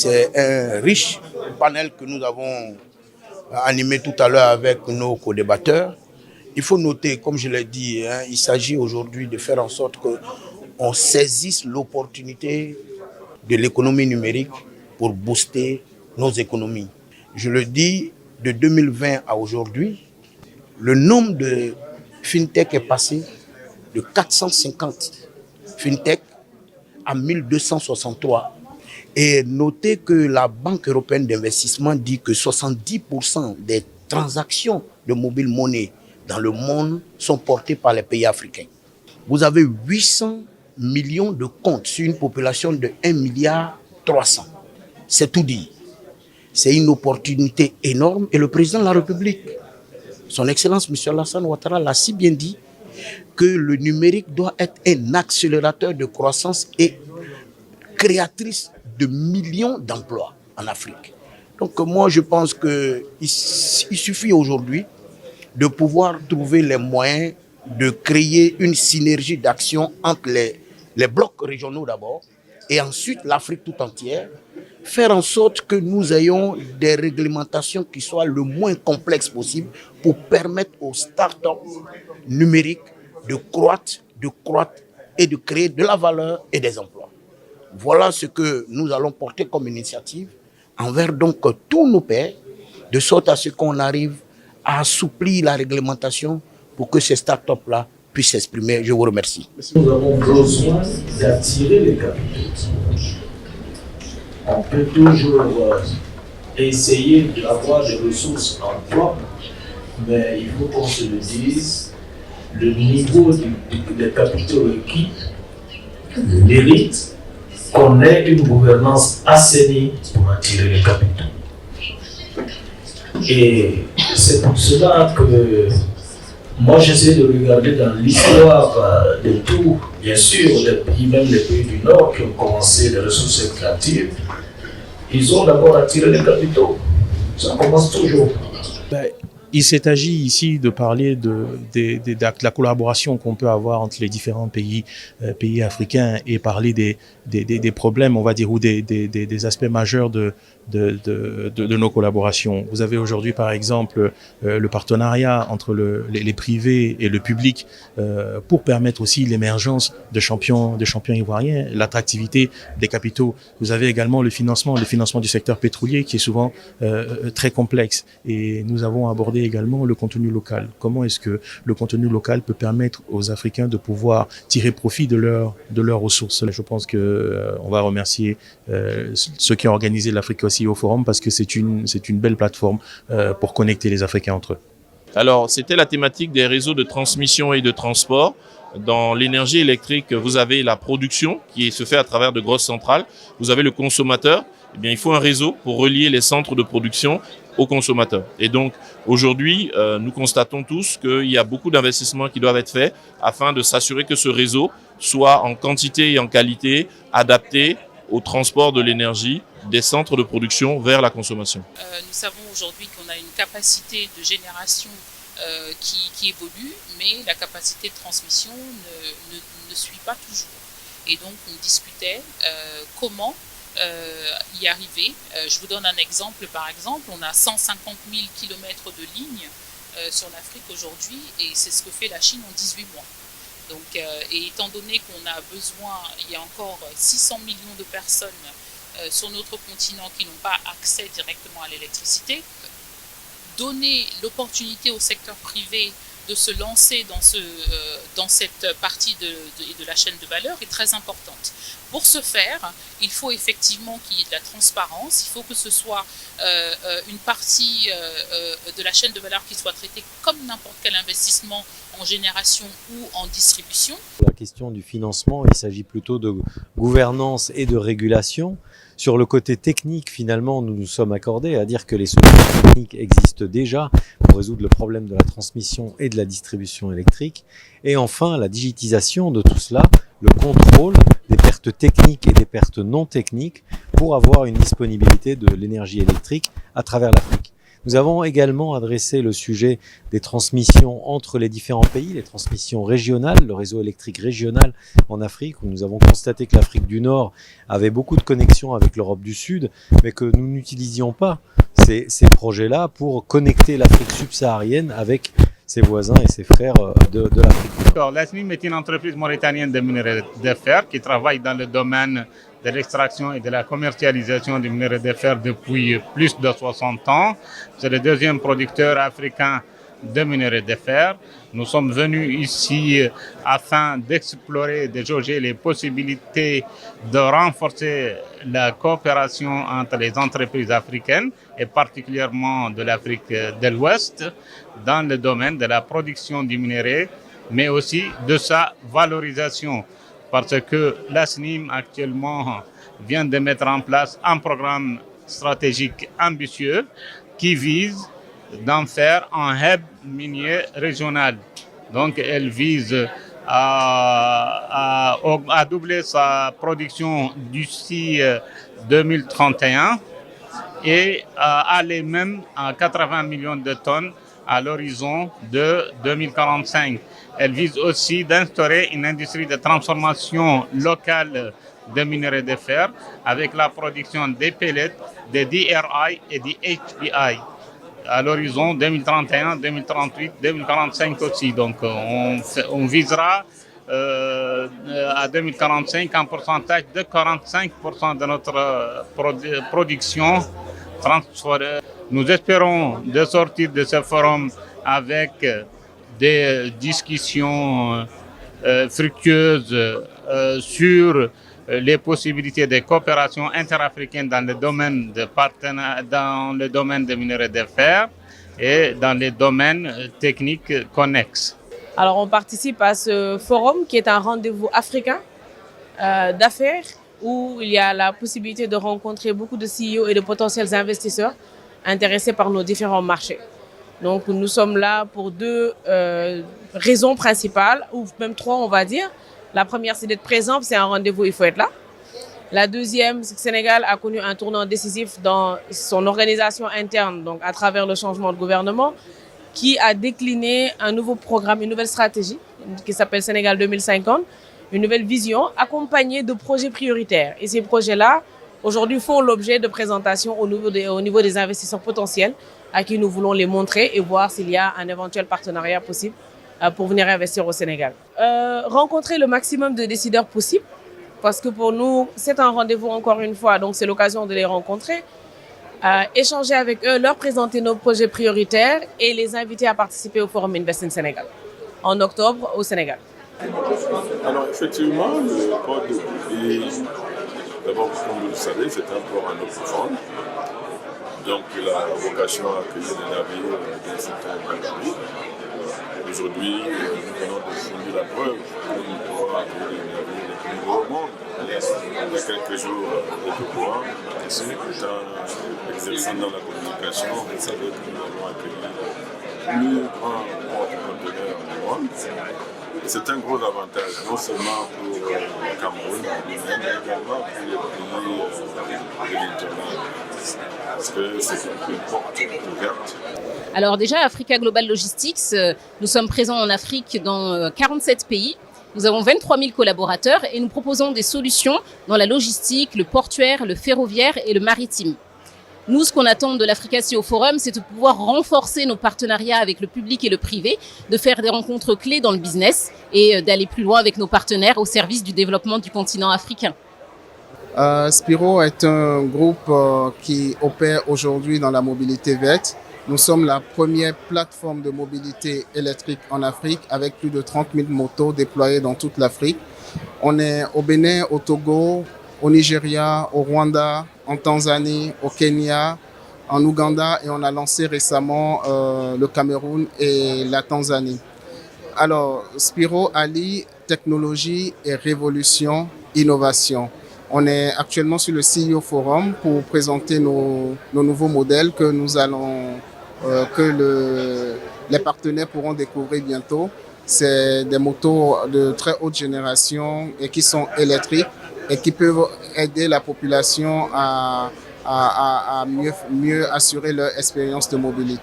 C'est un riche panel que nous avons animé tout à l'heure avec nos co-débatteurs. Il faut noter, comme je l'ai dit, il s'agit aujourd'hui de faire en sorte qu'on saisisse l'opportunité de l'économie numérique pour booster nos économies. Je le dis, de 2020 à aujourd'hui, le nombre de fintech est passé de 450 fintech à 1263. Et notez que la Banque européenne d'investissement dit que 70% des transactions de mobile money dans le monde sont portées par les pays africains. Vous avez 800 millions de comptes sur une population de 1,3 milliard. C'est tout dit. C'est une opportunité énorme et le président de la République, son Excellence M. Alassane Ouattara, l'a si bien dit que le numérique doit être un accélérateur de croissance et créatrice de millions d'emplois en Afrique. Donc moi je pense qu'il suffit aujourd'hui de pouvoir trouver les moyens de créer une synergie d'action entre les blocs régionaux d'abord et ensuite l'Afrique tout entière, faire en sorte que nous ayons des réglementations qui soient le moins complexes possible pour permettre aux start-up numériques de croître et de créer de la valeur et des emplois. Voilà ce que nous allons porter comme initiative envers donc tous nos pairs, de sorte à ce qu'on arrive à assouplir la réglementation pour que ces start-up-là puissent s'exprimer. Je vous remercie. Nous avons besoin d'attirer les capitaux. On peut toujours essayer d'avoir des ressources en propre, mais il faut qu'on se le dise, le niveau des capitaux requis mérite qu'on ait une gouvernance assainie pour attirer les capitaux. Et c'est pour cela que moi j'essaie de regarder dans l'histoire de tout, bien sûr, même les pays du Nord qui ont commencé les ressources extractives, ils ont d'abord attiré les capitaux. Ça commence toujours. Il s'est agi ici de parler de la collaboration qu'on peut avoir entre les différents pays africains et parler des problèmes, on va dire, ou des aspects majeurs de nos collaborations. Vous avez aujourd'hui, par exemple, le partenariat entre les privés et le public pour permettre aussi l'émergence de champions ivoiriens, l'attractivité des capitaux. Vous avez également le financement du secteur pétrolier qui est souvent très complexe. Et nous avons abordé également le contenu local. Comment est-ce que le contenu local peut permettre aux Africains de pouvoir tirer profit de leurs ressources? Je pense que on va remercier ceux qui ont organisé l'Afrique aussi au forum parce que c'est une belle plateforme pour connecter les Africains entre eux. Alors, c'était la thématique des réseaux de transmission et de transport. Dans l'énergie électrique, vous avez la production qui se fait à travers de grosses centrales. Vous avez le consommateur. Eh bien, il faut un réseau pour relier les centres de production aux consommateurs. Et donc, aujourd'hui, nous constatons tous qu'il y a beaucoup d'investissements qui doivent être faits afin de s'assurer que ce réseau soit en quantité et en qualité adapté au transport de l'énergie des centres de production vers la consommation. Nous savons aujourd'hui qu'on a une capacité de génération qui évolue, mais la capacité de transmission ne suit pas toujours. Et donc, on discutait comment y arriver. Je vous donne un exemple, par exemple, on a 150 000 km de lignes sur l'Afrique aujourd'hui, et c'est ce que fait la Chine en 18 mois. Donc, et étant donné qu'on a besoin, il y a encore 600 millions de personnes sur notre continent qui n'ont pas accès directement à l'électricité, donner l'opportunité au secteur privé de se lancer dans cette partie de la chaîne de valeur est très importante. Pour ce faire, il faut effectivement qu'il y ait de la transparence, il faut que ce soit une partie de la chaîne de valeur qui soit traitée comme n'importe quel investissement en génération ou en distribution. La question du financement, il s'agit plutôt de gouvernance et de régulation. Sur le côté technique, finalement, nous nous sommes accordés à dire que les solutions techniques existent déjà pour résoudre le problème de la transmission et de la distribution électrique. Et enfin, la digitisation de tout cela, le contrôle des pertes techniques et des pertes non techniques pour avoir une disponibilité de l'énergie électrique à travers l'Afrique. Nous avons également adressé le sujet des transmissions entre les différents pays, les transmissions régionales, le réseau électrique régional en Afrique, où nous avons constaté que l'Afrique du Nord avait beaucoup de connexions avec l'Europe du Sud, mais que nous n'utilisions pas ces projets-là pour connecter l'Afrique subsaharienne avec ses voisins et ses frères de l'Afrique. La SNIM est une entreprise mauritanienne de minerais de fer qui travaille dans le domaine de l'extraction et de la commercialisation du minerai de fer depuis plus de 60 ans. C'est le deuxième producteur africain de minerai de fer. Nous sommes venus ici afin d'explorer, de jauger les possibilités de renforcer la coopération entre les entreprises africaines et particulièrement de l'Afrique de l'Ouest dans le domaine de la production du minerai, mais aussi de sa valorisation. Parce que la SNIM actuellement vient de mettre en place un programme stratégique ambitieux qui vise d'en faire un hub minier régional. Donc elle vise à doubler sa production d'ici 2031 et à aller même à 80 millions de tonnes à l'horizon de 2045. Elle vise aussi d'instaurer une industrie de transformation locale de minerais de fer avec la production des pellets, des DRI et des HBI à l'horizon 2031, 2038, 2045 aussi. Donc on visera à 2045 un pourcentage de 45% de notre production transformée. Nous espérons de sortir de ce forum avec des discussions fructueuses sur les possibilités de coopération interafricaine dans le domaine des minerais de fer et dans les domaines techniques connexes. Alors on participe à ce forum qui est un rendez-vous africain d'affaires où il y a la possibilité de rencontrer beaucoup de CEO et de potentiels investisseurs intéressés par nos différents marchés. Donc nous sommes là pour deux raisons principales, ou même trois on va dire. La première, c'est d'être présent, c'est un rendez-vous, il faut être là. La deuxième, c'est que le Sénégal a connu un tournant décisif dans son organisation interne, donc à travers le changement de gouvernement, qui a décliné un nouveau programme, une nouvelle stratégie qui s'appelle Sénégal 2050, une nouvelle vision accompagnée de projets prioritaires. Et ces projets-là, aujourd'hui, font l'objet de présentations au niveau des investisseurs potentiels à qui nous voulons les montrer et voir s'il y a un éventuel partenariat possible pour venir investir au Sénégal. Rencontrer le maximum de décideurs possibles, parce que pour nous, c'est un rendez-vous encore une fois, donc c'est l'occasion de les rencontrer, échanger avec eux, leur présenter nos projets prioritaires et les inviter à participer au Forum Invest in Sénégal, en octobre au Sénégal. Alors effectivement, le port de Bourbé, d'abord comme vous le savez, c'est un port en eau profonde. Donc il a vocation à accueillir des navires d'un certain gabarit. Aujourd'hui, nous venons de finir la preuve que nous pourrons accueillir les navires les plus gros au monde. Il y a quelques jours, vous êtes au courant, ici, étant exerçant dans la communication, vous savez que nous avons accueilli le plus grand porte-conteneurs du monde. Et c'est un gros avantage, non seulement pour le Cameroun, mais également pour les pays de l'intérieur. Parce que c'est une porte ouverte. Alors déjà, Africa Global Logistics, nous sommes présents en Afrique dans 47 pays. Nous avons 23 000 collaborateurs et nous proposons des solutions dans la logistique, le portuaire, le ferroviaire et le maritime. Nous, ce qu'on attend de l'Africa CEO Forum, c'est de pouvoir renforcer nos partenariats avec le public et le privé, de faire des rencontres clés dans le business et d'aller plus loin avec nos partenaires au service du développement du continent africain. Spiro est un groupe qui opère aujourd'hui dans la mobilité verte. Nous sommes la première plateforme de mobilité électrique en Afrique avec plus de 30 000 motos déployées dans toute l'Afrique. On est au Bénin, au Togo, au Nigeria, au Rwanda, en Tanzanie, au Kenya, en Ouganda et on a lancé récemment le Cameroun et la Tanzanie. Alors, Spiro allie technologie et révolution, innovation. On est actuellement sur le CEO Forum pour présenter nos nouveaux modèles que nous allons les partenaires pourront découvrir bientôt. C'est des motos de très haute génération et qui sont électriques et qui peuvent aider la population à à mieux assurer leur expérience de mobilité.